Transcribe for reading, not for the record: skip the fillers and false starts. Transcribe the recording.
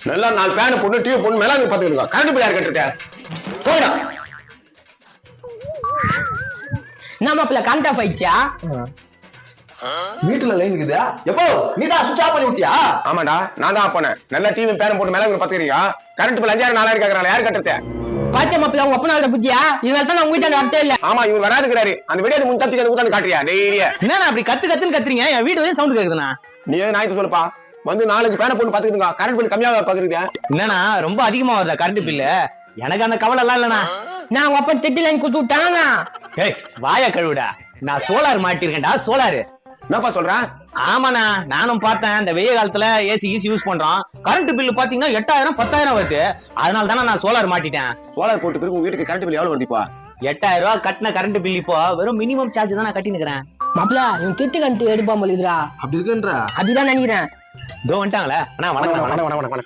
நல்லா 4 பேன் பொண்ணு டிவி பொண்ணு மேல பாத்துக்கிட்டு கரண்ட் பில் யார் கட்டுறது போயிடா. என்ன மாப்பிள்ள கரண்ட் ஆஃப் ஆயிடுச்சா? வீட்டுல லைன் இருக்குதா? எப்போ நீதான் சுவிட்ச் ஆஃப் பண்ணி விட்டியா? ஆமாடா நான் தான் போனேன். நல்லா டிவி பேன் போட்டு மேல பாத்துக்கிறீங்க. கரண்ட் பில் 5000 4000 கேக்குறாங்க. யார் கட்டுறது? பாத்தியா மாப்பிள்ள உங்க அப்பனாவோட புத்தியா? இதனால தான் நான் உங்க வீட்டாண்ட வரதே இல்ல. ஆமா இவர் வராதுக்கிறாரு. அந்த வீடியோ முன்தத்துக்கு அது ஊத்தாந்து காட்டுறியா டெய்லியே? என்னண்ணா அப்படி கத்துன்னு கத்துறீங்க? என் வீடு வரையும் சவுண்ட் கேக்குதுண்ணா. நீ நாய்த்து சொல்லுப்பா. வந்து 4 பேனை போட்டு பாத்துக்கிட்டுங்க. கரண்ட் பில் கம்மியா பாக்குறீங்க. என்னண்ணா ரொம்ப அதிகமா வருதா கரண்ட் பில்லு? எனக்கு அந்த கவலை எல்லாம் இல்லண்ணா. நான் உங்க அப்பா திட்டி லைன் குடுத்து விட்டானா? ஏய் வாயா கழுவுடா. நான் சோலார் மாட்டிருக்கேன்டா சோலாரு. என்னப்பா சொல்றேன்? ஆமாண்ணா நானும் பார்த்தேன். இந்த வெய்ய காலத்துல ஏசி யூஸ் பண்றோம். கரண்ட் பில்லு பாத்தீங்கன்னா 8000 10000 வருது. அதனால தானே நான் சோலார் மாட்டிட்டேன். சோலார் போட்டு பிறகு உங்க வீட்டுக்கு கரண்ட் பில் எவ்வளவு வருதுப்பா? 8000 ரூபாய் கட்டின கரண்ட் பில் இப்போ வெறும் மினிமம் சார்ஜ் தான் நான் கட்டினுக்கிறேன். மாப்பிள்ள இவன் திட்டு கண்டு எடுப்பான் போலிதுரா. அப்படி இருக்குன்றா? அப்படிதான் நினைக்கிறேன். இதோ வந்துட்டாங்களே. அண்ணா வணக்கம். வணக்கம்.